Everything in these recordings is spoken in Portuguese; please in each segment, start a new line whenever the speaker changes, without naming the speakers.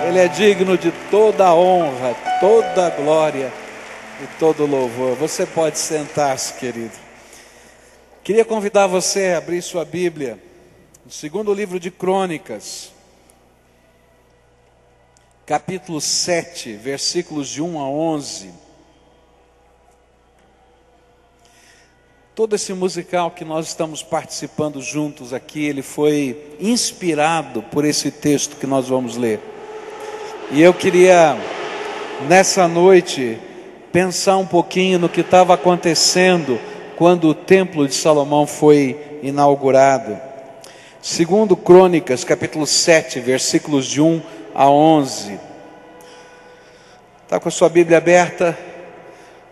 Ele é digno de toda a honra, toda a glória e todo o louvor. Você pode sentar-se, querido. Queria convidar você a abrir sua Bíblia no segundo livro de Crônicas, capítulo 7, versículos de 1 a 11. Todo esse musical que nós estamos participando juntos aqui, ele foi inspirado por esse texto que nós vamos ler. E eu queria, nessa noite, pensar um pouquinho no que estava acontecendo quando o Templo de Salomão foi inaugurado. Segundo Crônicas, capítulo 7, versículos de 1 a 11. Está com a sua Bíblia aberta?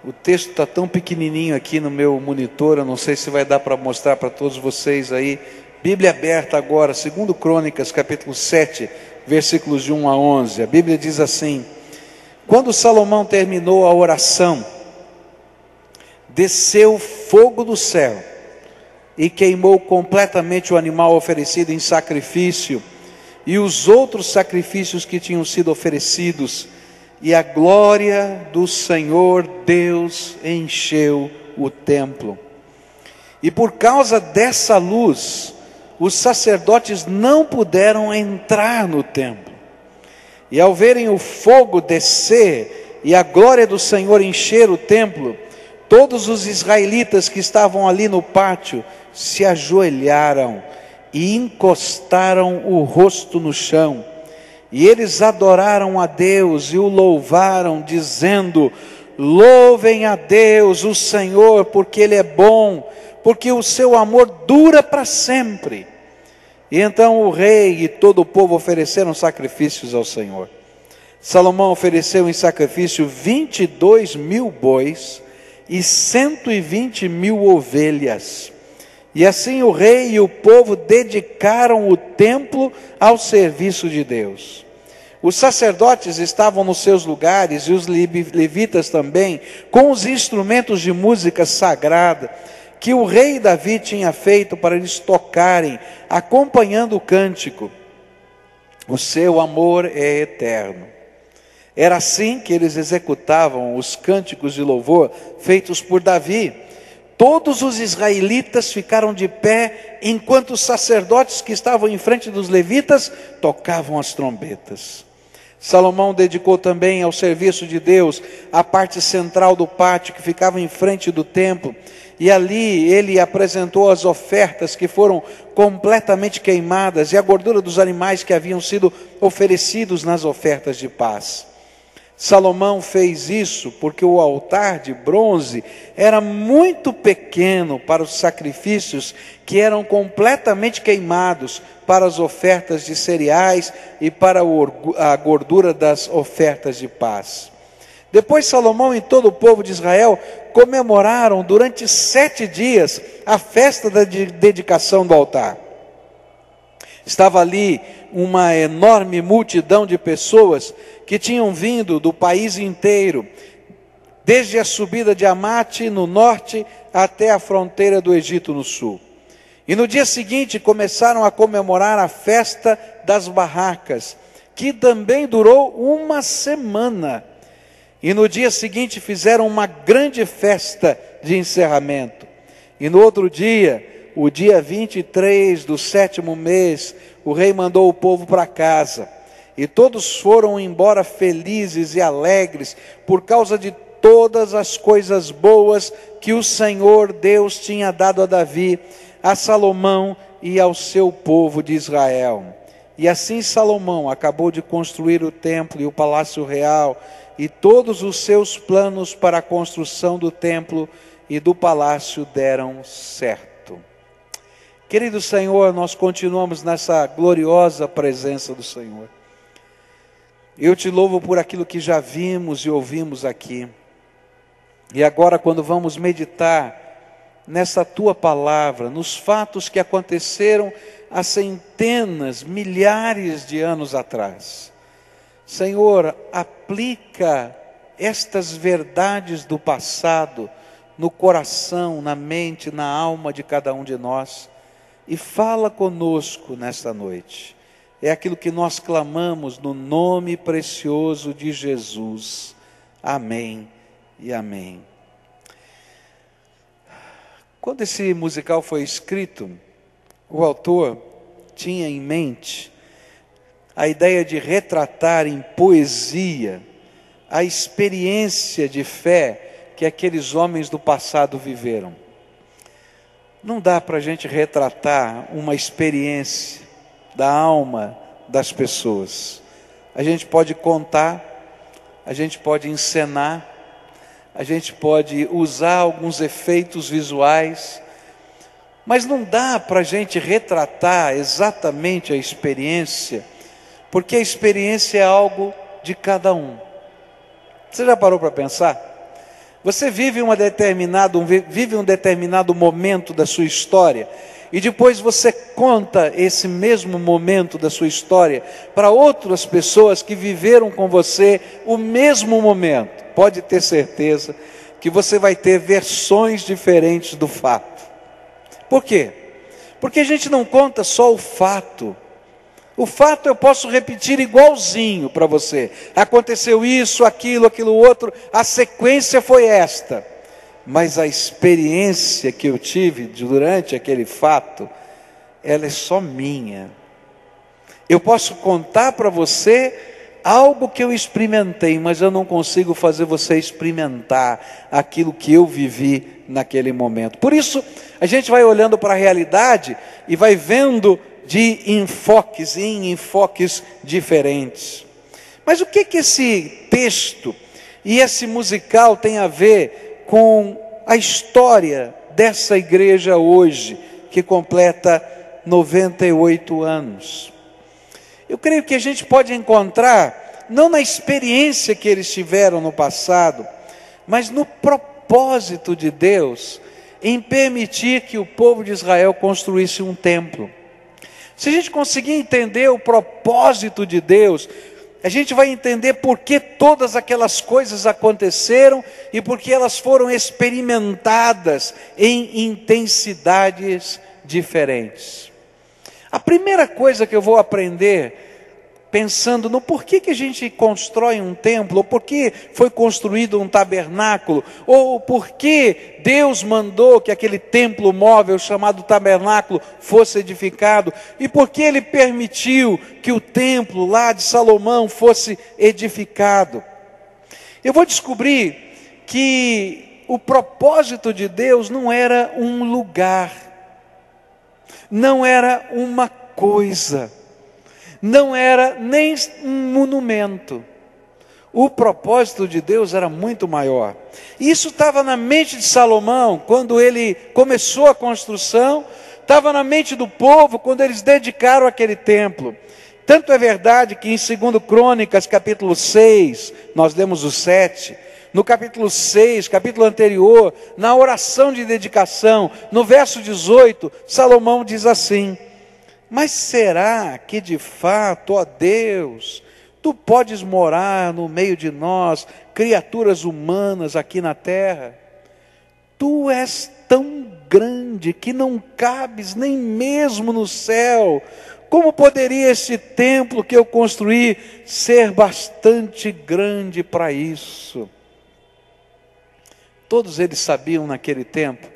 O texto está tão pequenininho aqui no meu monitor, eu não sei se vai dar para mostrar para todos vocês aí. Bíblia aberta agora, segundo Crônicas, capítulo 7, versículos de 1 a 11. A Bíblia diz assim: quando Salomão terminou a oração, desceu fogo do céu e queimou completamente o animal oferecido em sacrifício e os outros sacrifícios que tinham sido oferecidos, e a glória do Senhor Deus encheu o templo. E por causa dessa luz, os sacerdotes não puderam entrar no templo. E ao verem o fogo descer e a glória do Senhor encher o templo, todos os israelitas que estavam ali no pátio se ajoelharam e encostaram o rosto no chão. E eles adoraram a Deus e o louvaram, dizendo: louvem a Deus, o Senhor, porque Ele é bom, porque o seu amor dura para sempre. E então o rei e todo o povo ofereceram sacrifícios ao Senhor. Salomão ofereceu em sacrifício 22.000 bois e 120.000 ovelhas. E assim o rei e o povo dedicaram o templo ao serviço de Deus. Os sacerdotes estavam nos seus lugares e os levitas também, com os instrumentos de música sagrada que o rei Davi tinha feito para eles tocarem, acompanhando o cântico: o seu amor é eterno. Era assim que eles executavam os cânticos de louvor feitos por Davi. Todos os israelitas ficaram de pé, enquanto os sacerdotes que estavam em frente dos levitas tocavam as trombetas. Salomão dedicou também ao serviço de Deus a parte central do pátio que ficava em frente do templo. E ali ele apresentou as ofertas que foram completamente queimadas e a gordura dos animais que haviam sido oferecidos nas ofertas de paz. Salomão fez isso porque o altar de bronze era muito pequeno para os sacrifícios que eram completamente queimados, para as ofertas de cereais e para a gordura das ofertas de paz. Depois Salomão e todo o povo de Israel comemoraram durante 7 dias a festa da dedicação do altar. Estava ali uma enorme multidão de pessoas que tinham vindo do país inteiro, desde a subida de Amate no norte até a fronteira do Egito no sul. E no dia seguinte começaram a comemorar a festa das barracas, que também durou uma semana. E no dia seguinte fizeram uma grande festa de encerramento. E no outro dia, o dia 23 do 7º mês, o rei mandou o povo para casa. E todos foram embora felizes e alegres por causa de todas as coisas boas que o Senhor Deus tinha dado a Davi, a Salomão e ao seu povo de Israel. E assim Salomão acabou de construir o templo e o palácio real, e todos os seus planos para a construção do templo e do palácio deram certo. Querido Senhor, nós continuamos nessa gloriosa presença do Senhor. Eu te louvo por aquilo que já vimos e ouvimos aqui. E agora, quando vamos meditar nessa tua palavra, nos fatos que aconteceram há centenas, milhares de anos atrás, Senhor, aplica estas verdades do passado no coração, na mente, na alma de cada um de nós, e fala conosco nesta noite. é aquilo que nós clamamos no nome precioso de Jesus. Amém e amém. Quando esse musical foi escrito, o autor tinha em mente a ideia de retratar em poesia a experiência de fé que aqueles homens do passado viveram. Não dá para a gente retratar uma experiência da alma das pessoas. A gente pode contar, a gente pode encenar, a gente pode usar alguns efeitos visuais, mas não dá para a gente retratar exatamente a experiência, porque a experiência é algo de cada um. Você já parou para pensar? Você vive um determinado momento da sua história, e depois você conta esse mesmo momento da sua história para outras pessoas que viveram com você o mesmo momento. Pode ter certeza que você vai ter versões diferentes do fato. Por quê? Porque a gente não conta só o fato. O fato eu posso repetir igualzinho para você. Aconteceu isso, aquilo outro, a sequência foi esta. Mas a experiência que eu tive durante aquele fato, ela é só minha. Eu posso contar para você algo que eu experimentei, mas eu não consigo fazer você experimentar aquilo que eu vivi naquele momento. Por isso, a gente vai olhando para a realidade e vai vendo de enfoques em enfoques diferentes. Mas o que esse texto e esse musical tem a ver com a história dessa igreja hoje, que completa 98 anos? Eu creio que a gente pode encontrar, não na experiência que eles tiveram no passado, mas no propósito de Deus em permitir que o povo de Israel construísse um templo. Se a gente conseguir entender o propósito de Deus, a gente vai entender por que todas aquelas coisas aconteceram e por que elas foram experimentadas em intensidades diferentes. A primeira coisa que eu vou aprender, pensando no porquê que a gente constrói um templo, ou por que foi construído um tabernáculo, ou por que Deus mandou que aquele templo móvel chamado tabernáculo fosse edificado, e por que Ele permitiu que o templo lá de Salomão fosse edificado. Eu vou descobrir que o propósito de Deus não era um lugar, não era uma coisa, não era nem um monumento. O propósito de Deus era muito maior. Isso estava na mente de Salomão quando ele começou a construção, estava na mente do povo quando eles dedicaram aquele templo. Tanto é verdade que em 2 Crônicas, capítulo 6, nós lemos o 7, no capítulo 6, capítulo anterior, na oração de dedicação, no verso 18, Salomão diz assim: mas será que de fato, ó Deus, Tu podes morar no meio de nós, criaturas humanas aqui na terra? Tu és tão grande que não cabes nem mesmo no céu. Como poderia este templo que eu construí ser bastante grande para isso? Todos eles sabiam naquele tempo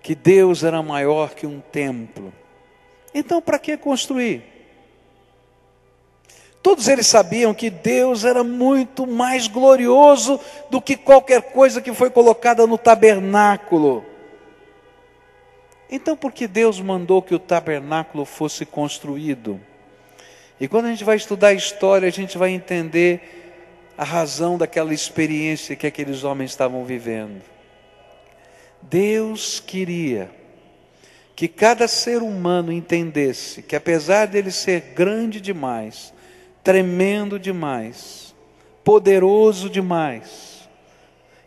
que Deus era maior que um templo. Então, para que construir? Todos eles sabiam que Deus era muito mais glorioso do que qualquer coisa que foi colocada no tabernáculo. Então, por que Deus mandou que o tabernáculo fosse construído? E quando a gente vai estudar a história, a gente vai entender a razão daquela experiência que aqueles homens estavam vivendo. Deus queria que cada ser humano entendesse que, apesar dele ser grande demais, tremendo demais, poderoso demais,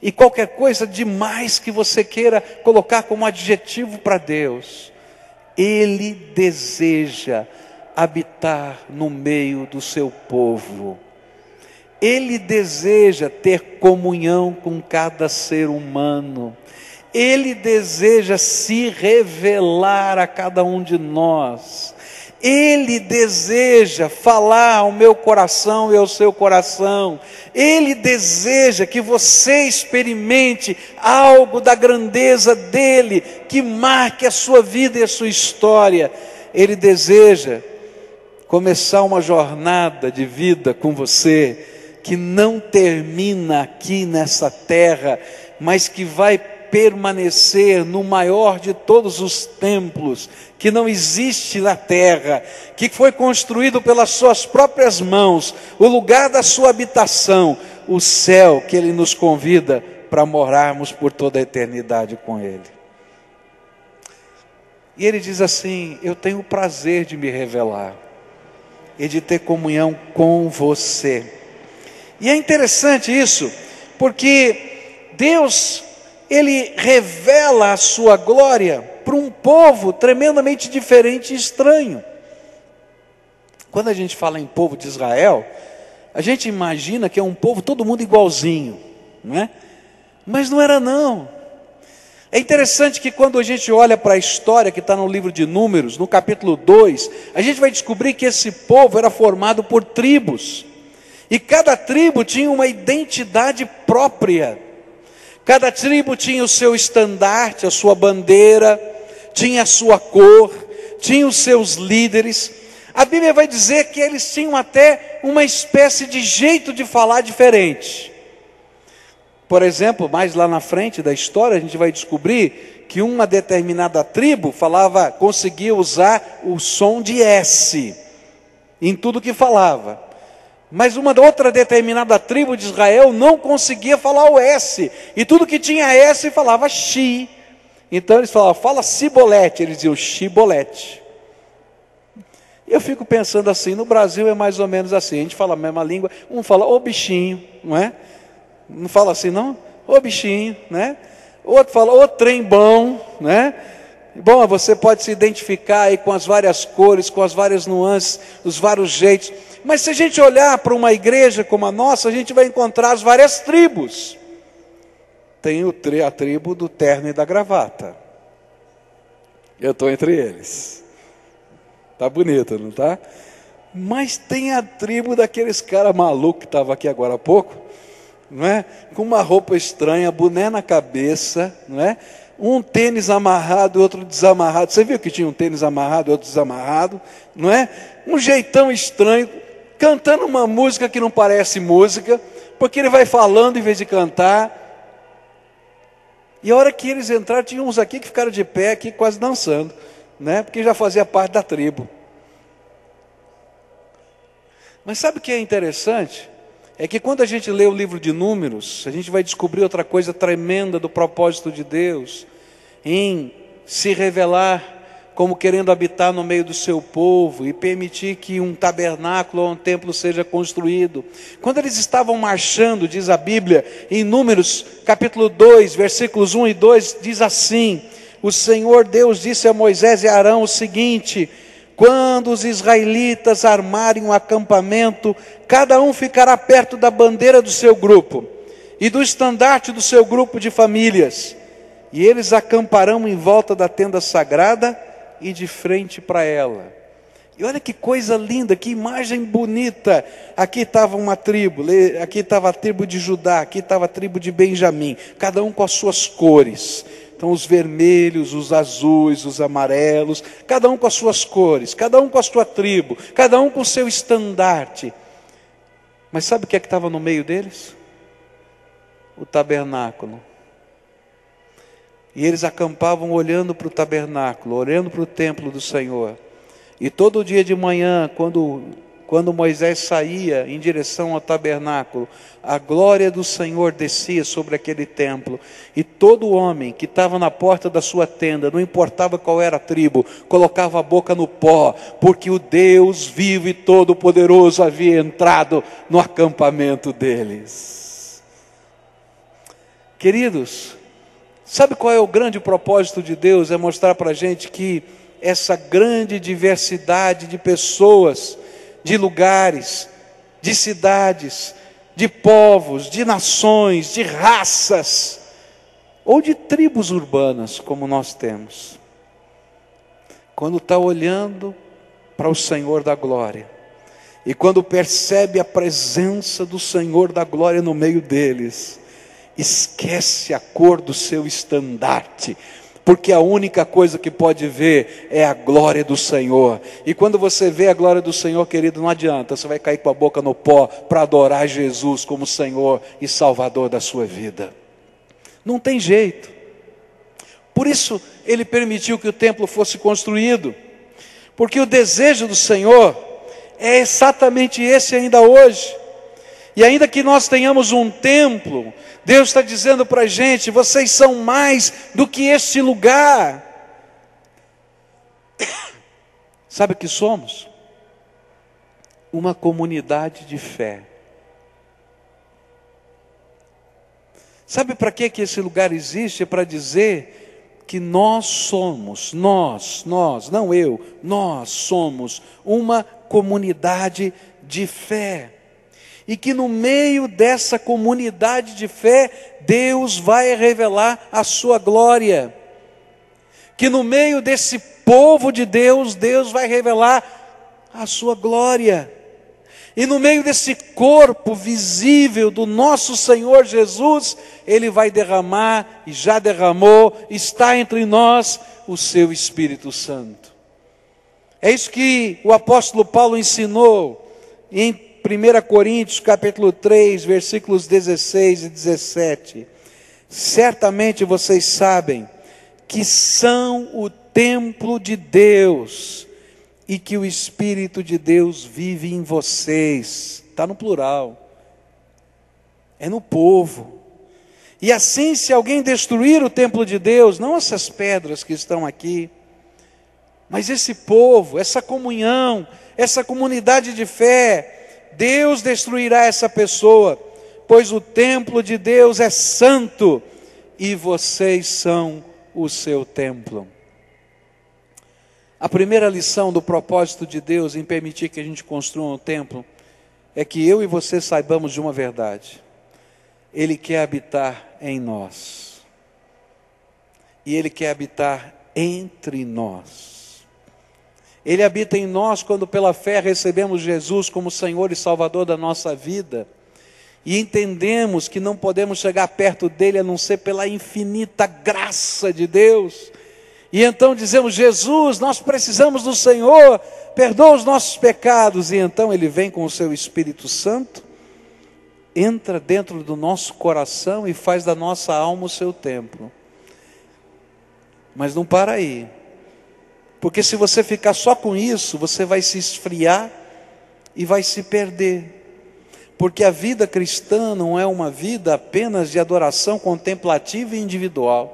e qualquer coisa demais que você queira colocar como adjetivo para Deus, Ele deseja habitar no meio do seu povo. Ele deseja ter comunhão com cada ser humano. Ele deseja se revelar a cada um de nós. Ele deseja falar ao meu coração e ao seu coração. Ele deseja que você experimente algo da grandeza dele, que marque a sua vida e a sua história. Ele deseja começar uma jornada de vida com você, que não termina aqui nessa terra, mas que vai permanecer no maior de todos os templos, que não existe na terra, que foi construído pelas suas próprias mãos, o lugar da sua habitação, o céu que Ele nos convida para morarmos por toda a eternidade com Ele. E Ele diz assim: eu tenho o prazer de me revelar e de ter comunhão com você. E é interessante isso, porque Deus, Ele revela a sua glória para um povo tremendamente diferente e estranho. Quando a gente fala em povo de Israel, a gente imagina que é um povo todo mundo igualzinho, não é? Mas não era não. É interessante que quando a gente olha para a história que está no livro de Números, no capítulo 2, a gente vai descobrir que esse povo era formado por tribos, e cada tribo tinha uma identidade própria. Cada tribo tinha o seu estandarte, a sua bandeira, tinha a sua cor, tinha os seus líderes. A Bíblia vai dizer que eles tinham até uma espécie de jeito de falar diferente. Por exemplo, mais lá na frente da história, a gente vai descobrir que uma determinada tribo conseguia usar o som de S em tudo que falava. Mas uma outra determinada tribo de Israel não conseguia falar o S, e tudo que tinha S falava Xi. Então eles falavam, fala cibolete, eles diziam Xibolete. E eu fico pensando assim, no Brasil é mais ou menos assim, a gente fala a mesma língua, um fala ô bichinho, não é? Não fala assim não? Ô bichinho, né? Outro fala ô trem bom, né? Bom, você pode se identificar aí com as várias cores, com as várias nuances, os vários jeitos. Mas se a gente olhar para uma igreja como a nossa, a gente vai encontrar as várias tribos. Tem a tribo do terno e da gravata. Eu estou entre eles. Tá bonito, não tá? Mas tem a tribo daqueles caras malucos que estavam aqui agora há pouco, não é? Com uma roupa estranha, boné na cabeça, não é? Um tênis amarrado, outro desamarrado. Você viu que tinha um tênis amarrado, outro desamarrado, não é? Um jeitão estranho, cantando uma música que não parece música, porque ele vai falando em vez de cantar. E a hora que eles entraram, tinha uns aqui que ficaram de pé, aqui quase dançando, né? Porque já fazia parte da tribo. Mas sabe o que é interessante? É que quando a gente lê o livro de Números, a gente vai descobrir outra coisa tremenda do propósito de Deus, em se revelar como querendo habitar no meio do seu povo, e permitir que um tabernáculo ou um templo seja construído. Quando eles estavam marchando, diz a Bíblia, em Números capítulo 2, versículos 1 e 2, diz assim: o Senhor Deus disse a Moisés e a Arão o seguinte: quando os israelitas armarem um acampamento, cada um ficará perto da bandeira do seu grupo e do estandarte do seu grupo de famílias, e eles acamparão em volta da tenda sagrada e de frente para ela. E olha que coisa linda, que imagem bonita. Aqui estava uma tribo, aqui estava a tribo de Judá, aqui estava a tribo de Benjamim, cada um com as suas cores. Então os vermelhos, os azuis, os amarelos, cada um com as suas cores, cada um com a sua tribo, cada um com o seu estandarte. Mas sabe o que é que estava no meio deles? O tabernáculo. E eles acampavam olhando para o tabernáculo, olhando para o templo do Senhor. E todo dia de manhã, quando Moisés saía em direção ao tabernáculo, a glória do Senhor descia sobre aquele templo. E todo homem que estava na porta da sua tenda, não importava qual era a tribo, colocava a boca no pó, porque o Deus vivo e todo-poderoso havia entrado no acampamento deles. Queridos, sabe qual é o grande propósito de Deus? É mostrar para a gente que essa grande diversidade de pessoas, de lugares, de cidades, de povos, de nações, de raças, ou de tribos urbanas, como nós temos. Quando está olhando para o Senhor da glória. E quando percebe a presença do Senhor da glória no meio deles, esquece a cor do seu estandarte, porque a única coisa que pode ver é a glória do Senhor. E quando você vê a glória do Senhor, querido, não adianta, você vai cair com a boca no pó para adorar Jesus como Senhor e Salvador da sua vida. Não tem jeito. Por isso ele permitiu que o templo fosse construído, porque o desejo do Senhor é exatamente esse ainda hoje. E ainda que nós tenhamos um templo, Deus está dizendo para a gente: vocês são mais do que este lugar. Sabe o que somos? Uma comunidade de fé. Sabe para que esse lugar existe? É para dizer que nós somos, nós, não eu, nós somos uma comunidade de fé. E que no meio dessa comunidade de fé, Deus vai revelar a sua glória. Que no meio desse povo de Deus, Deus vai revelar a sua glória. E no meio desse corpo visível do nosso Senhor Jesus, Ele vai derramar, e já derramou, está entre nós, o seu Espírito Santo. É isso que o apóstolo Paulo ensinou em 1 Coríntios capítulo 3, versículos 16 e 17. Certamente vocês sabem que são o templo de Deus e que o Espírito de Deus vive em vocês. Está no plural. É no povo. E assim, se alguém destruir o templo de Deus, não essas pedras que estão aqui, mas esse povo, essa comunhão, essa comunidade de fé, Deus destruirá essa pessoa, pois o templo de Deus é santo e vocês são o seu templo. A primeira lição do propósito de Deus em permitir que a gente construa um templo é que eu e você saibamos de uma verdade: Ele quer habitar em nós, e Ele quer habitar entre nós. Ele habita em nós quando pela fé recebemos Jesus como Senhor e Salvador da nossa vida. E entendemos que não podemos chegar perto dele a não ser pela infinita graça de Deus. E então dizemos: Jesus, nós precisamos do Senhor, perdoa os nossos pecados. E então Ele vem com o seu Espírito Santo, entra dentro do nosso coração e faz da nossa alma o seu templo. Mas não para aí. Porque se você ficar só com isso, você vai se esfriar e vai se perder. Porque a vida cristã não é uma vida apenas de adoração contemplativa e individual.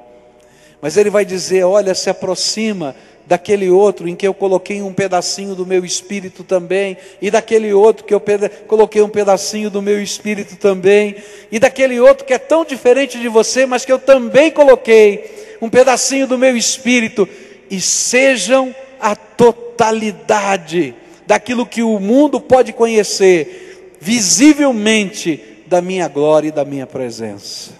Mas ele vai dizer: olha, se aproxima daquele outro em que eu coloquei um pedacinho do meu espírito também, e daquele outro que eu coloquei um pedacinho do meu espírito também, e daquele outro que é tão diferente de você, mas que eu também coloquei um pedacinho do meu espírito. E sejam a totalidade daquilo que o mundo pode conhecer, visivelmente, da minha glória e da minha presença.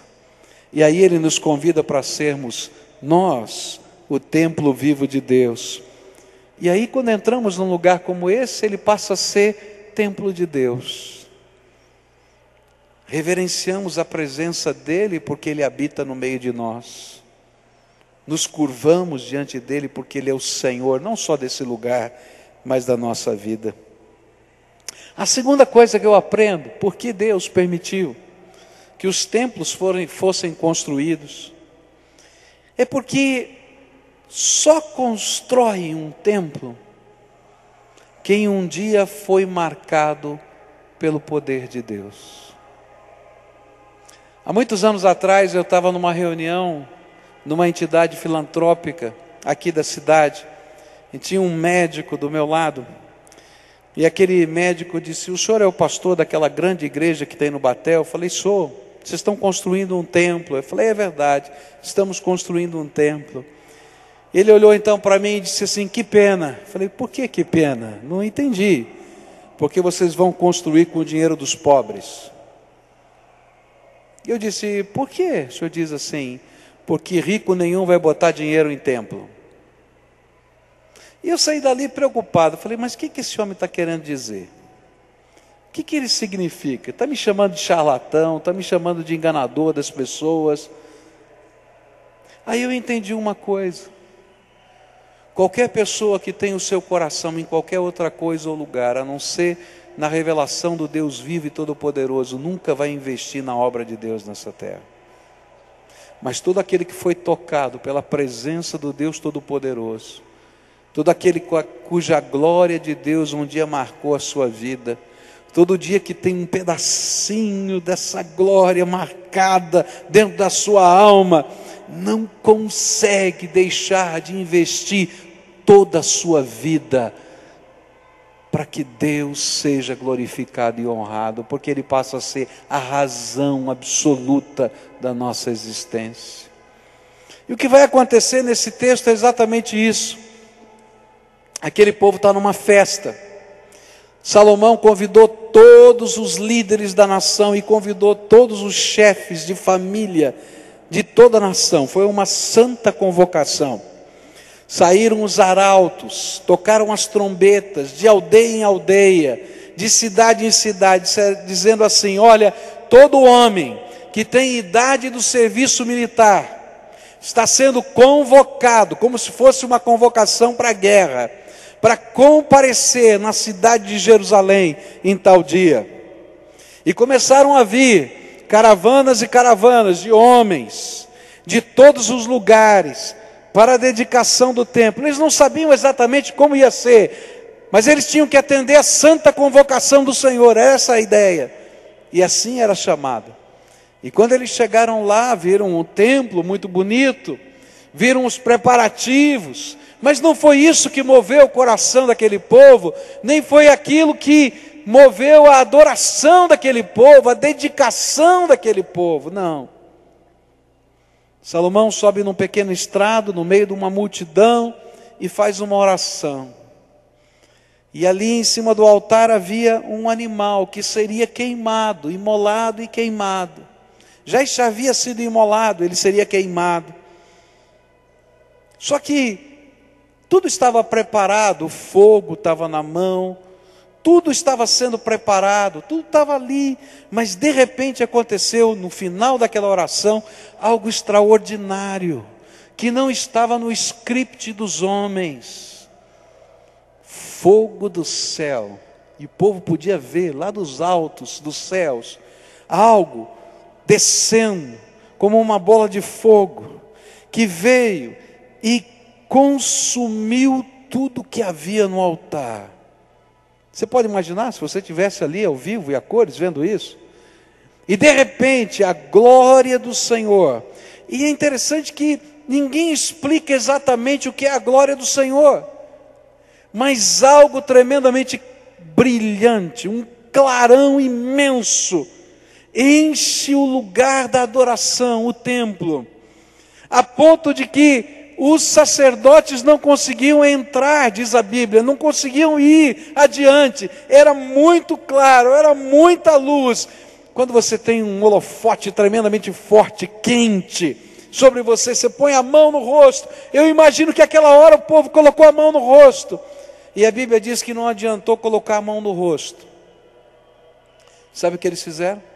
E aí ele nos convida para sermos nós, o templo vivo de Deus. E aí quando entramos num lugar como esse, ele passa a ser templo de Deus. Reverenciamos a presença dele porque ele habita no meio de nós. Nos curvamos diante dele porque ele é o Senhor, não só desse lugar, mas da nossa vida. A segunda coisa que eu aprendo: por que Deus permitiu que os templos fossem construídos? É porque só constrói um templo quem um dia foi marcado pelo poder de Deus. Há muitos anos atrás eu estava numa reunião numa entidade filantrópica aqui da cidade, e tinha um médico do meu lado, e aquele médico disse: o senhor é o pastor daquela grande igreja que tem no Batel? Eu falei: sou. Vocês estão construindo um templo? Eu falei: é verdade, estamos construindo um templo. Ele olhou então para mim e disse assim: que pena. Eu falei: por que pena? Não entendi. Porque vocês vão construir com o dinheiro dos pobres. Eu disse: por que o senhor diz assim? Porque rico nenhum vai botar dinheiro em templo. E eu saí dali preocupado. Falei, mas o que esse homem está querendo dizer? O que ele significa? Está me chamando de charlatão, está me chamando de enganador das pessoas. Aí eu entendi uma coisa. Qualquer pessoa que tem o seu coração em qualquer outra coisa ou lugar, a não ser na revelação do Deus vivo e todo-poderoso, nunca vai investir na obra de Deus nessa terra. Mas todo aquele que foi tocado pela presença do Deus todo-poderoso, todo aquele cuja glória de Deus um dia marcou a sua vida, todo dia que tem um pedacinho dessa glória marcada dentro da sua alma, não consegue deixar de investir toda a sua vida para que Deus seja glorificado e honrado, porque Ele passa a ser a razão absoluta da nossa existência. E o que vai acontecer nesse texto é exatamente isso. Aquele povo está numa festa. Salomão convidou todos os líderes da nação e convidou todos os chefes de família de toda a nação. Foi uma santa convocação. Saíram os arautos, tocaram as trombetas de aldeia em aldeia, de cidade em cidade, dizendo assim: olha, todo homem que tem idade do serviço militar está sendo convocado, como se fosse uma convocação para a guerra, para comparecer na cidade de Jerusalém em tal dia. E começaram a vir caravanas e caravanas de homens de todos os lugares para a dedicação do templo. Eles não sabiam exatamente como ia ser, mas eles tinham que atender a santa convocação do Senhor, essa é a ideia. E assim era chamado. E quando eles chegaram lá, viram um templo muito bonito, viram os preparativos, mas não foi isso que moveu o coração daquele povo, nem foi aquilo que moveu a adoração daquele povo, a dedicação daquele povo, não. Salomão sobe num pequeno estrado, no meio de uma multidão, e faz uma oração. E ali em cima do altar havia um animal que seria queimado, imolado e queimado. Já havia sido imolado, ele seria queimado. Só que tudo estava preparado, o fogo estava na mão, tudo estava sendo preparado, tudo estava ali, mas de repente aconteceu no final daquela oração algo extraordinário, que não estava no script dos homens. Fogo do céu, e o povo podia ver lá dos altos dos céus, algo descendo como uma bola de fogo, que veio e consumiu tudo que havia no altar. Você pode imaginar se você estivesse ali ao vivo e a cores vendo isso? E de repente a glória do Senhor. E é interessante que ninguém explica exatamente o que é a glória do Senhor, mas algo tremendamente brilhante, um clarão imenso, enche o lugar da adoração, o templo, a ponto de que os sacerdotes não conseguiam entrar, diz a Bíblia, não conseguiam ir adiante, era muito claro, era muita luz. Quando você tem um holofote tremendamente forte, quente, sobre você, você põe a mão no rosto, eu imagino que aquela hora o povo colocou a mão no rosto, e a Bíblia diz que não adiantou colocar a mão no rosto. Sabe o que eles fizeram?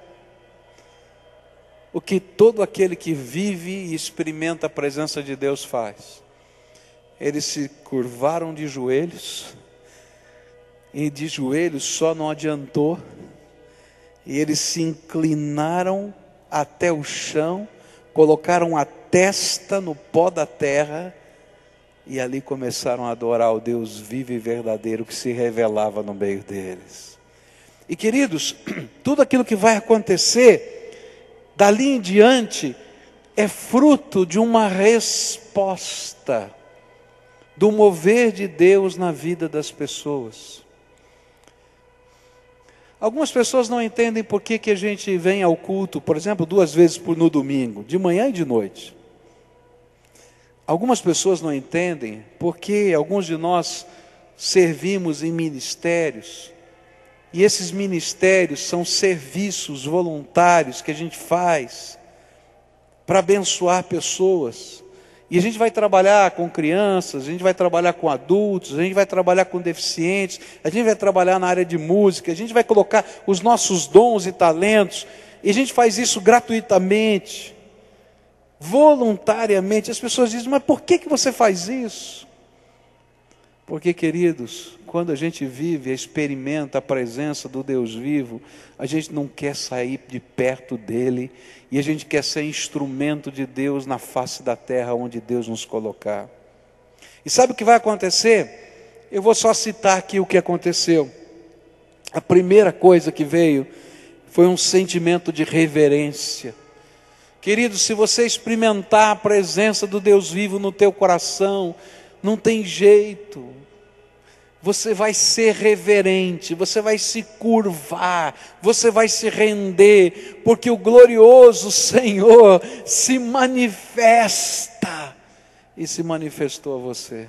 O que todo aquele que vive e experimenta a presença de Deus faz. Eles se curvaram de joelhos, e de joelhos só não adiantou, e eles se inclinaram até o chão, colocaram a testa no pó da terra, e ali começaram a adorar o Deus vivo e verdadeiro que se revelava no meio deles. E queridos, tudo aquilo que vai acontecer dali em diante é fruto de uma resposta do mover de Deus na vida das pessoas. Algumas pessoas não entendem por que a gente vem ao culto, por exemplo, 2 vezes no domingo, de manhã e de noite. Algumas pessoas não entendem porque alguns de nós servimos em ministérios, e esses ministérios são serviços voluntários que a gente faz para abençoar pessoas. E a gente vai trabalhar com crianças, a gente vai trabalhar com adultos, a gente vai trabalhar com deficientes, a gente vai trabalhar na área de música, a gente vai colocar os nossos dons e talentos, e a gente faz isso gratuitamente, voluntariamente. As pessoas dizem, mas por que você faz isso? Porque, queridos, quando a gente vive, experimenta a presença do Deus vivo, a gente não quer sair de perto dele, e a gente quer ser instrumento de Deus na face da terra onde Deus nos colocar. E sabe o que vai acontecer? Eu vou só citar aqui o que aconteceu. A primeira coisa que veio foi um sentimento de reverência. Querido, se você experimentar a presença do Deus vivo no teu coração, não tem jeito. Você vai ser reverente, você vai se curvar, você vai se render, porque o glorioso Senhor se manifesta e se manifestou a você.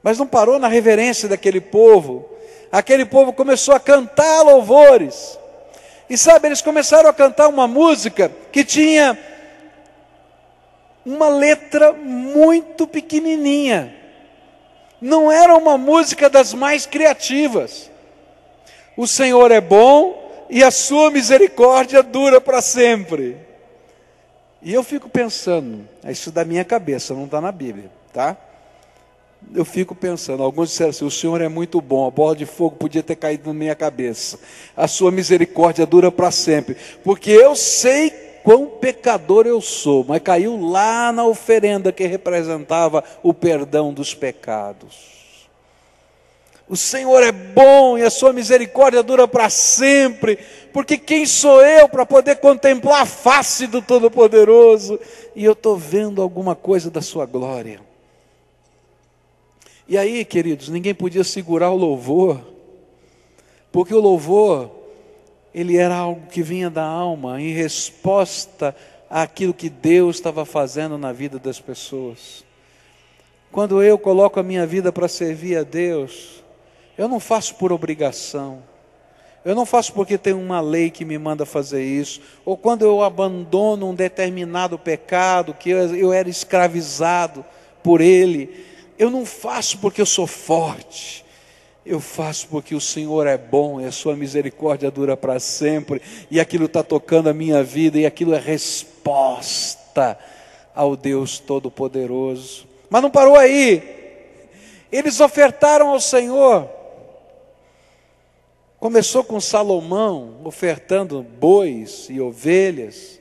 Mas não parou na reverência daquele povo. Aquele povo começou a cantar louvores. E sabe, eles começaram a cantar uma música que tinha uma letra muito pequenininha. Não era uma música das mais criativas. O Senhor é bom e a sua misericórdia dura para sempre. E eu fico pensando, isso da minha cabeça, não está na Bíblia, tá? Eu fico pensando, alguns disseram assim, o Senhor é muito bom, a bola de fogo podia ter caído na minha cabeça. A sua misericórdia dura para sempre. Porque eu sei quão pecador eu sou, mas caiu lá na oferenda que representava o perdão dos pecados. O Senhor é bom e a sua misericórdia dura para sempre, porque quem sou eu para poder contemplar a face do Todo-Poderoso? E eu estou vendo alguma coisa da sua glória. E aí, queridos, ninguém podia segurar o louvor, porque o louvor, ele era algo que vinha da alma, em resposta àquilo que Deus estava fazendo na vida das pessoas. Quando eu coloco a minha vida para servir a Deus, eu não faço por obrigação, eu não faço porque tem uma lei que me manda fazer isso, ou quando eu abandono um determinado pecado, que eu era escravizado por ele, eu não faço porque eu sou forte, eu faço porque o Senhor é bom e a sua misericórdia dura para sempre, e aquilo está tocando a minha vida, e aquilo é resposta ao Deus Todo-Poderoso. Mas não parou aí, eles ofertaram ao Senhor. Começou com Salomão ofertando bois e ovelhas.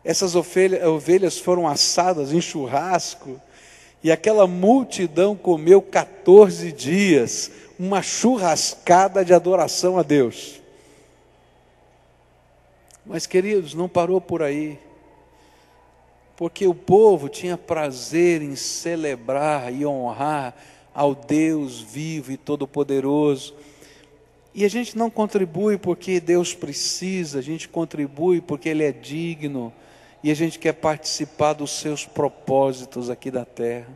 Essas ovelhas foram assadas em churrasco, e aquela multidão comeu 14 dias, uma churrascada de adoração a Deus. Mas, queridos, não parou por aí, porque o povo tinha prazer em celebrar e honrar ao Deus vivo e todo-poderoso. E a gente não contribui porque Deus precisa, a gente contribui porque Ele é digno, e a gente quer participar dos seus propósitos aqui da terra.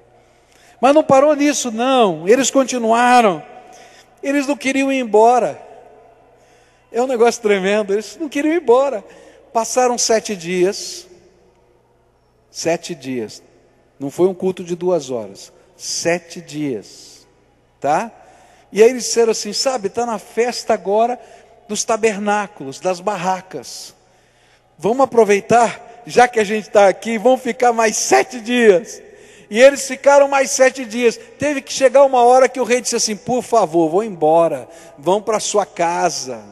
Mas não parou nisso não, eles continuaram, eles não queriam ir embora. É um negócio tremendo, eles não queriam ir embora. Passaram 7 dias, 7 dias, não foi um culto de 2 horas, 7 dias, tá? E aí eles disseram assim, sabe, está na festa agora dos tabernáculos, das barracas. Vamos aproveitar, já que a gente está aqui, vamos ficar mais 7 dias. E eles ficaram mais 7 dias. Teve que chegar uma hora que o rei disse assim, por favor, vão embora, vão para sua casa.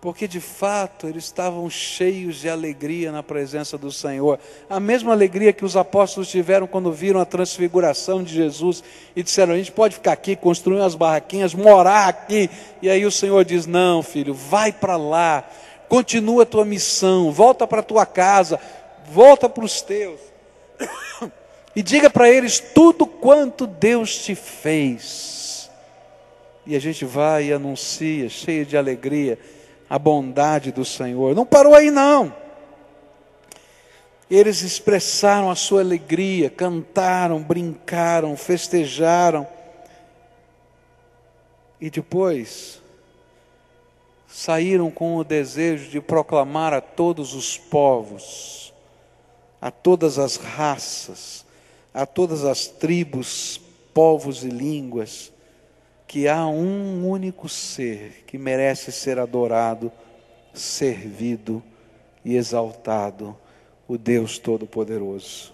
Porque de fato eles estavam cheios de alegria na presença do Senhor. A mesma alegria que os apóstolos tiveram quando viram a transfiguração de Jesus. E disseram, a gente pode ficar aqui, construir umas barraquinhas, morar aqui. E aí o Senhor diz, não filho, vai para lá. Continua a tua missão, volta para a tua casa, volta para os teus. E diga para eles tudo quanto Deus te fez. E a gente vai e anuncia, cheio de alegria, a bondade do Senhor. Não parou aí não. Eles expressaram a sua alegria, cantaram, brincaram, festejaram. E depois saíram com o desejo de proclamar a todos os povos a todas as raças, a todas as tribos, povos e línguas, que há um único ser que merece ser adorado, servido e exaltado, o Deus Todo-Poderoso.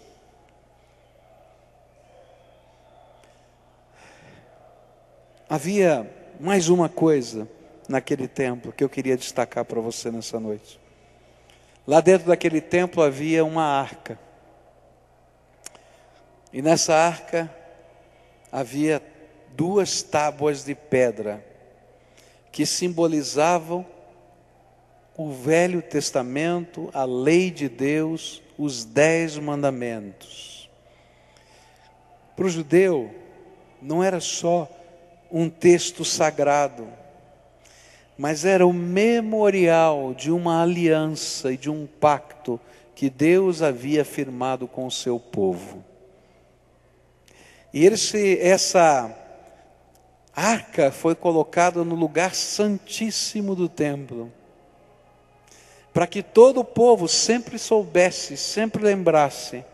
Havia mais uma coisa naquele templo que eu queria destacar para você nessa noite. Lá dentro daquele templo havia uma arca. E nessa arca havia 2 tábuas de pedra que simbolizavam o Velho Testamento, a lei de Deus, os 10 mandamentos. Para o judeu, não era só um texto sagrado, mas era o memorial de uma aliança e de um pacto que Deus havia firmado com o seu povo. E essa arca foi colocada no lugar santíssimo do templo, para que todo o povo sempre soubesse, sempre lembrasse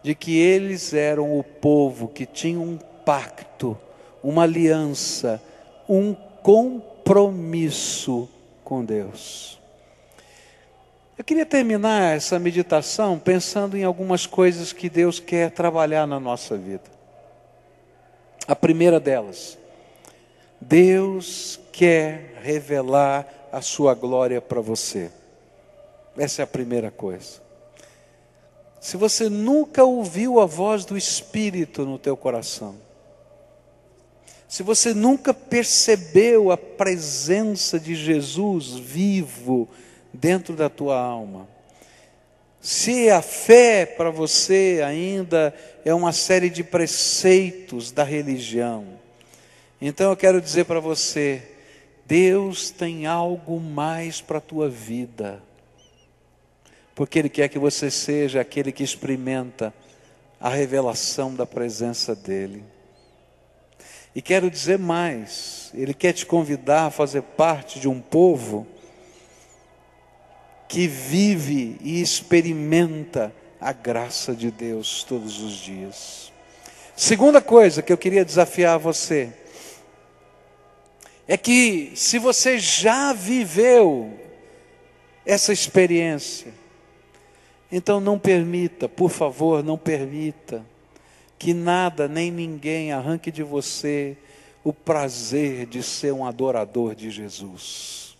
de que eles eram o povo que tinha um pacto, uma aliança, um compromisso com Deus. Eu queria terminar essa meditação pensando em algumas coisas que Deus quer trabalhar na nossa vida. A primeira delas, Deus quer revelar a sua glória para você. Essa é a primeira coisa. Se você nunca ouviu a voz do Espírito no teu coração, se você nunca percebeu a presença de Jesus vivo dentro da tua alma, se a fé para você ainda é uma série de preceitos da religião, então eu quero dizer para você, Deus tem algo mais para a tua vida, porque Ele quer que você seja aquele que experimenta a revelação da presença dEle. E quero dizer mais, Ele quer te convidar a fazer parte de um povo que vive e experimenta a graça de Deus todos os dias. Segunda coisa que eu queria desafiar você, é que se você já viveu essa experiência, então não permita, por favor, não permita que nada nem ninguém arranque de você o prazer de ser um adorador de Jesus,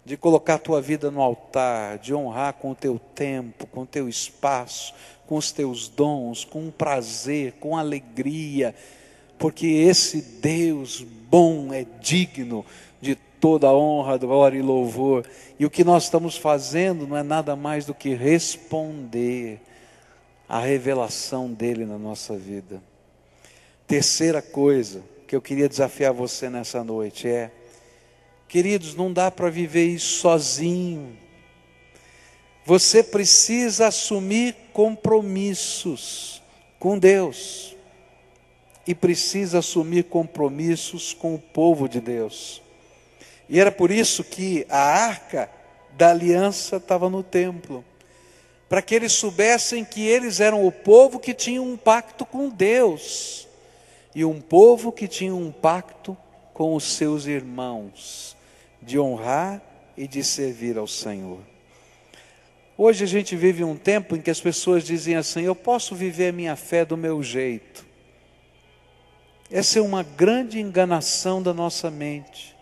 de colocar a tua vida no altar, de honrar com o teu tempo, com o teu espaço, com os teus dons, com prazer, com alegria, porque esse Deus bom é digno de toda honra, glória e louvor. E o que nós estamos fazendo não é nada mais do que responder à revelação dele na nossa vida. Terceira coisa que eu queria desafiar você nessa noite é, queridos, não dá para viver isso sozinho. Você precisa assumir compromissos com Deus. E precisa assumir compromissos com o povo de Deus. E era por isso que a arca da aliança estava no templo. Para que eles soubessem que eles eram o povo que tinha um pacto com Deus. E um povo que tinha um pacto com os seus irmãos. De honrar e de servir ao Senhor. Hoje a gente vive um tempo em que as pessoas dizem assim, eu posso viver a minha fé do meu jeito. Essa é uma grande enganação da nossa mente.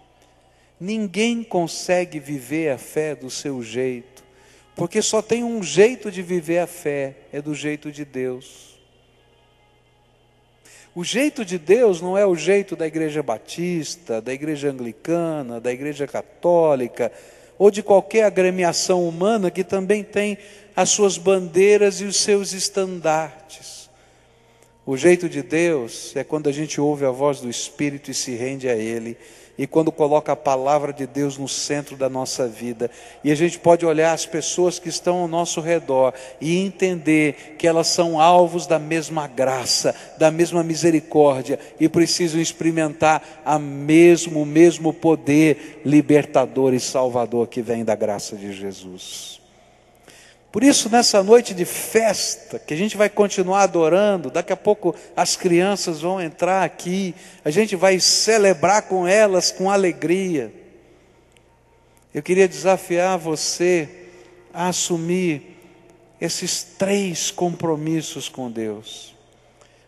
Ninguém consegue viver a fé do seu jeito, porque só tem um jeito de viver a fé, é do jeito de Deus. O jeito de Deus não é o jeito da igreja batista, da igreja anglicana, da igreja católica, ou de qualquer agremiação humana que também tem as suas bandeiras e os seus estandartes. O jeito de Deus é quando a gente ouve a voz do Espírito e se rende a Ele, e quando coloca a palavra de Deus no centro da nossa vida, e a gente pode olhar as pessoas que estão ao nosso redor e entender que elas são alvos da mesma graça, da mesma misericórdia, e precisam experimentar o mesmo poder libertador e salvador que vem da graça de Jesus. Por isso, nessa noite de festa, que a gente vai continuar adorando, daqui a pouco as crianças vão entrar aqui, a gente vai celebrar com elas com alegria. Eu queria desafiar você a assumir esses 3 compromissos com Deus.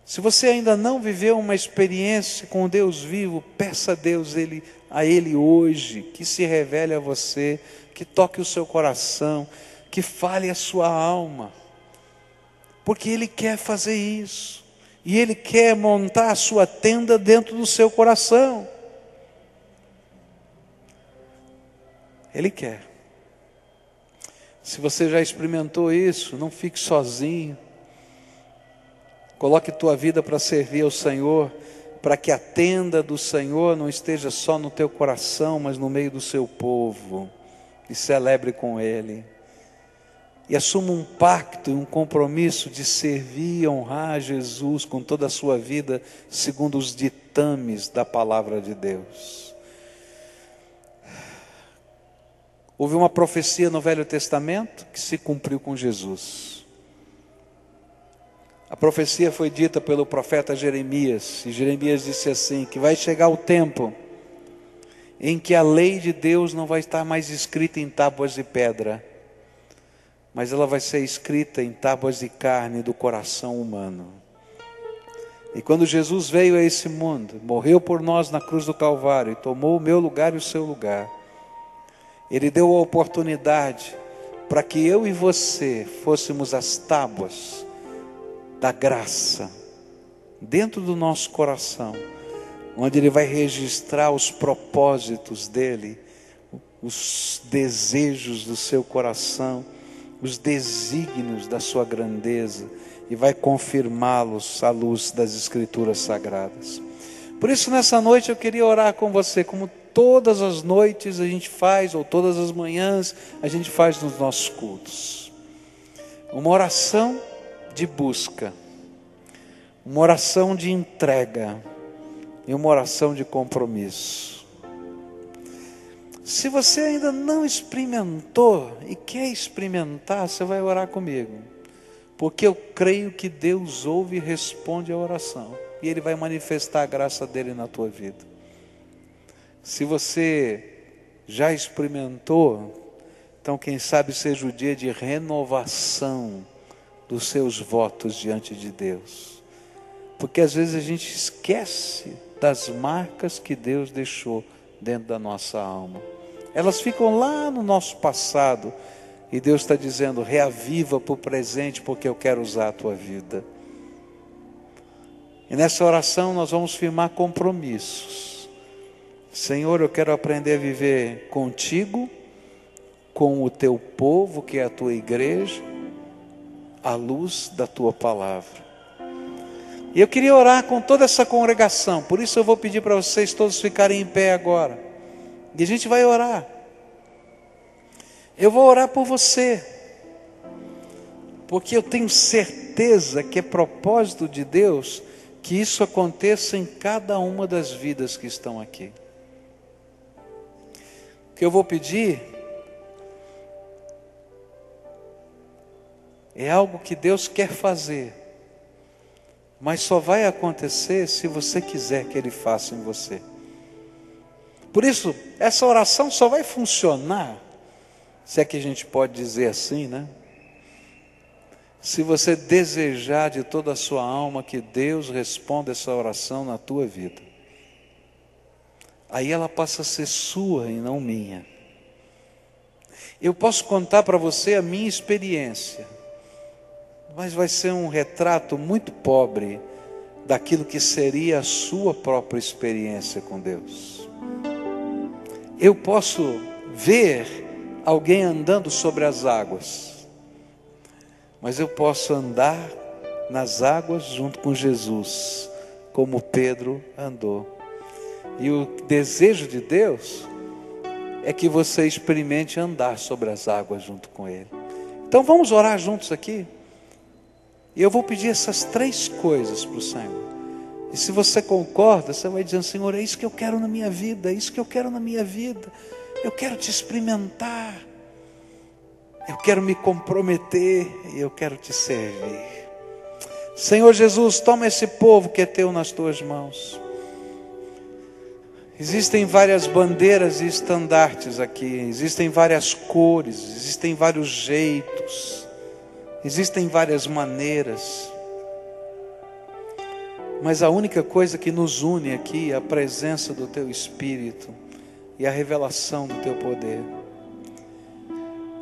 Se você ainda não viveu uma experiência com Deus vivo, peça a Ele hoje, que se revele a você, que toque o seu coração, que fale a sua alma, porque Ele quer fazer isso, e Ele quer montar a sua tenda dentro do seu coração. Ele quer. Se você já experimentou isso, não fique sozinho. Coloque tua vida para servir ao Senhor, para que a tenda do Senhor não esteja só no teu coração, mas no meio do seu povo, e celebre com Ele. E assuma um pacto e um compromisso de servir e honrar a Jesus com toda a sua vida, segundo os ditames da palavra de Deus. Houve uma profecia no Velho Testamento que se cumpriu com Jesus. A profecia foi dita pelo profeta Jeremias, e Jeremias disse assim, que vai chegar o tempo em que a lei de Deus não vai estar mais escrita em tábuas de pedra, mas ela vai ser escrita em tábuas de carne do coração humano. E quando Jesus veio a esse mundo, morreu por nós na cruz do Calvário, e tomou o meu lugar e o seu lugar, Ele deu a oportunidade para que eu e você fôssemos as tábuas da graça, dentro do nosso coração, onde Ele vai registrar os propósitos dEle, os desejos do seu coração, os desígnios da sua grandeza, e vai confirmá-los à luz das Escrituras Sagradas. Por isso, nessa noite eu queria orar com você, como todas as noites a gente faz, ou todas as manhãs a gente faz nos nossos cultos. Uma oração de busca, uma oração de entrega e uma oração de compromisso. Se você ainda não experimentou e quer experimentar, você vai orar comigo, porque eu creio que Deus ouve e responde a oração, e Ele vai manifestar a graça dEle na tua vida. Se você já experimentou, então quem sabe seja o dia de renovação dos seus votos diante de Deus, porque às vezes a gente esquece das marcas que Deus deixou dentro da nossa alma. Elas ficam lá no nosso passado, e Deus está dizendo, reaviva para o presente, porque eu quero usar a tua vida. E nessa oração nós vamos firmar compromissos. Senhor, eu quero aprender a viver contigo, com o teu povo, que é a tua igreja, à luz da tua palavra. E eu queria orar com toda essa congregação, por isso eu vou pedir para vocês todos ficarem em pé agora. E a gente vai orar. Eu vou orar por você, porque eu tenho certeza que é propósito de Deus que isso aconteça em cada uma das vidas que estão aqui. O que eu vou pedir é algo que Deus quer fazer, mas só vai acontecer se você quiser que Ele faça em você. Por isso, essa oração só vai funcionar, se é que a gente pode dizer assim, né? Se você desejar de toda a sua alma que Deus responda essa oração na tua vida. Aí ela passa a ser sua e não minha. Eu posso contar para você a minha experiência, mas vai ser um retrato muito pobre daquilo que seria a sua própria experiência com Deus. Eu posso ver alguém andando sobre as águas, mas eu posso andar nas águas junto com Jesus, como Pedro andou. E o desejo de Deus é que você experimente andar sobre as águas junto com Ele. Então vamos orar juntos aqui. E eu vou pedir essas 3 coisas para o Senhor. E se você concorda, você vai dizendo, Senhor, é isso que eu quero na minha vida, é isso que eu quero na minha vida. Eu quero te experimentar. Eu quero me comprometer e eu quero te servir. Senhor Jesus, toma esse povo que é teu nas tuas mãos. Existem várias bandeiras e estandartes aqui, existem várias cores, existem vários jeitos, existem várias maneiras. Mas a única coisa que nos une aqui é a presença do teu Espírito e a revelação do teu poder.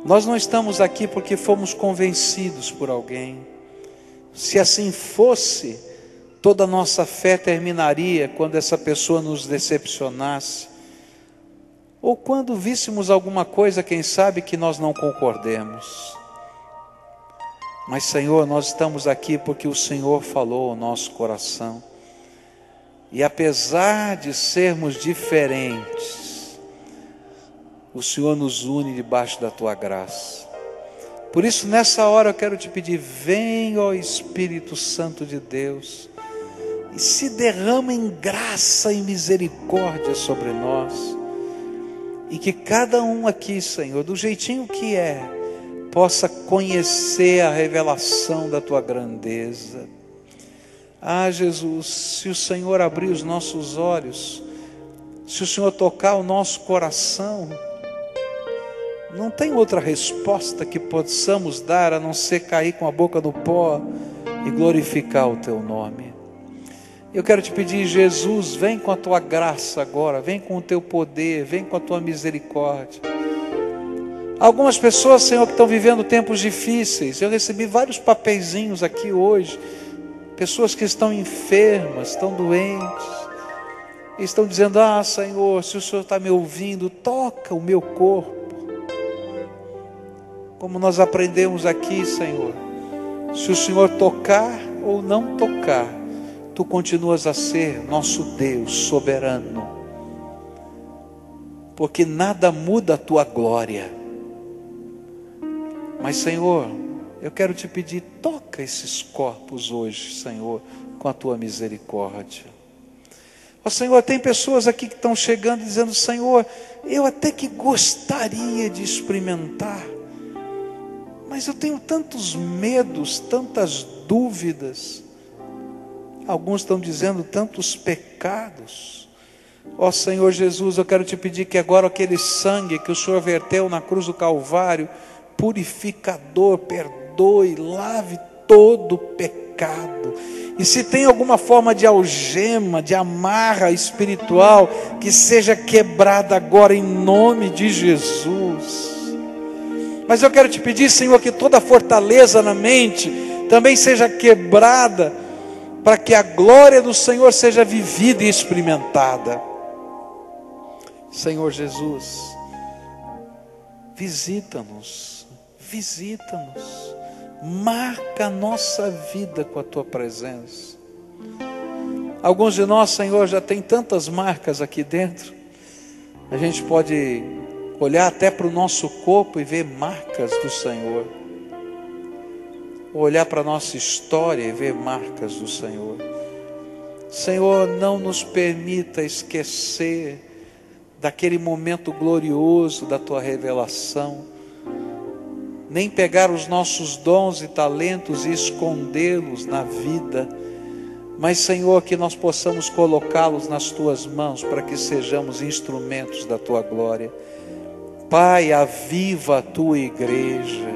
Nós não estamos aqui porque fomos convencidos por alguém. Se assim fosse, toda a nossa fé terminaria quando essa pessoa nos decepcionasse, ou quando víssemos alguma coisa, quem sabe, que nós não concordemos. Mas, Senhor, nós estamos aqui porque o Senhor falou ao nosso coração. E apesar de sermos diferentes, o Senhor nos une debaixo da tua graça. Por isso, nessa hora eu quero te pedir, vem, ó Espírito Santo de Deus, e se derrama em graça e misericórdia sobre nós. E que cada um aqui, Senhor, do jeitinho que é, possa conhecer a revelação da tua grandeza. Ah, Jesus, se o Senhor abrir os nossos olhos, se o Senhor tocar o nosso coração, não tem outra resposta que possamos dar a não ser cair com a boca no pó e glorificar o teu nome. Eu quero te pedir, Jesus, vem com a tua graça agora, vem com o teu poder, vem com a tua misericórdia. Algumas pessoas, Senhor, que estão vivendo tempos difíceis, eu recebi vários papeizinhos aqui hoje, pessoas que estão enfermas, estão doentes, e estão dizendo, ah, Senhor, se o Senhor está me ouvindo, toca o meu corpo. Como nós aprendemos aqui, Senhor, se o Senhor tocar ou não tocar, tu continuas a ser nosso Deus soberano, porque nada muda a tua glória. Mas, Senhor, eu quero te pedir, toca esses corpos hoje, Senhor, com a tua misericórdia. Ó Senhor, tem pessoas aqui que estão chegando dizendo, Senhor, eu até que gostaria de experimentar, mas eu tenho tantos medos, tantas dúvidas. Alguns estão dizendo tantos pecados. Ó Senhor Jesus, eu quero te pedir que agora aquele sangue que o Senhor verteu na cruz do Calvário, purificador, perdoe, lave todo o pecado. E se tem alguma forma de algema, de amarra espiritual, que seja quebrada agora em nome de Jesus. Mas eu quero te pedir, Senhor, que toda fortaleza na mente também seja quebrada, para que a glória do Senhor seja vivida e experimentada. Senhor Jesus, visita-nos, marca a nossa vida com a tua presença. Alguns de nós, Senhor, já tem tantas marcas aqui dentro, a gente pode olhar até para o nosso corpo e ver marcas do Senhor, olhar para a nossa história e ver marcas do Senhor. Senhor, não nos permita esquecer daquele momento glorioso da tua revelação, nem pegar os nossos dons e talentos e escondê-los na vida, mas, Senhor, que nós possamos colocá-los nas tuas mãos para que sejamos instrumentos da tua glória. Pai, aviva a tua igreja,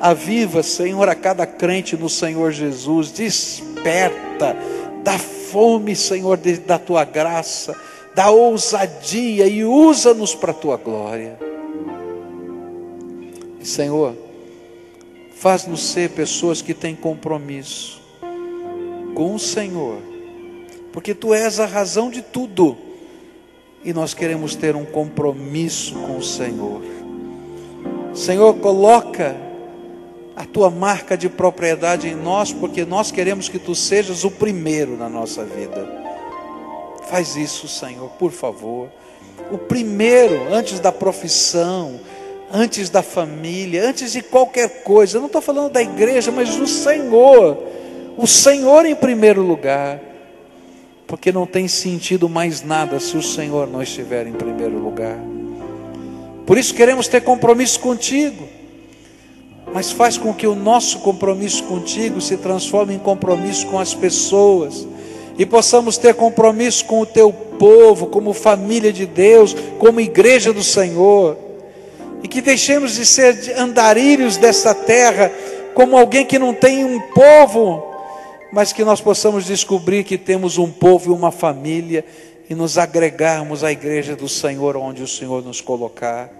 aviva, Senhor, a cada crente no Senhor Jesus, desperta, dá fome, Senhor, da tua graça, dá ousadia e usa-nos para a tua glória. E, Senhor, faz-nos ser pessoas que têm compromisso com o Senhor, porque tu és a razão de tudo. E nós queremos ter um compromisso com o Senhor. Senhor, coloca a tua marca de propriedade em nós, porque nós queremos que tu sejas o primeiro na nossa vida. Faz isso, Senhor, por favor. O primeiro, antes da profissão, antes da família, antes de qualquer coisa. Eu não estou falando da igreja, mas do Senhor. O Senhor em primeiro lugar. Porque não tem sentido mais nada se o Senhor não estiver em primeiro lugar. Por isso queremos ter compromisso contigo. mas faz com que o nosso compromisso contigo se transforme em compromisso com as pessoas, e possamos ter compromisso com o teu povo, como família de Deus, como igreja do Senhor, e que deixemos de ser andarilhos dessa terra, como alguém que não tem um povo, mas que nós possamos descobrir que temos um povo e uma família, e nos agregarmos à igreja do Senhor, onde o Senhor nos colocar.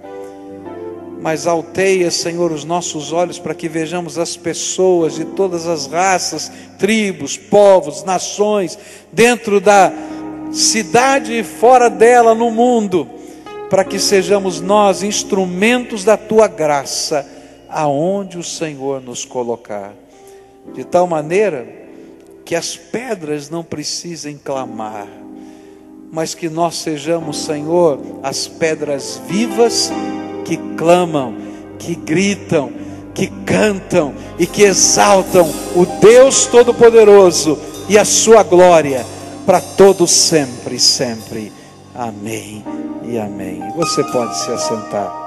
Mas alteia, Senhor, os nossos olhos para que vejamos as pessoas de todas as raças, tribos, povos, nações, dentro da cidade e fora dela, no mundo, para que sejamos nós instrumentos da Tua graça, aonde o Senhor nos colocar, de tal maneira que as pedras não precisem clamar, mas que nós sejamos, Senhor, as pedras vivas que clamam, que gritam, que cantam e que exaltam o Deus Todo-Poderoso e a sua glória para todos sempre, sempre. Amém e amém. Você pode se assentar.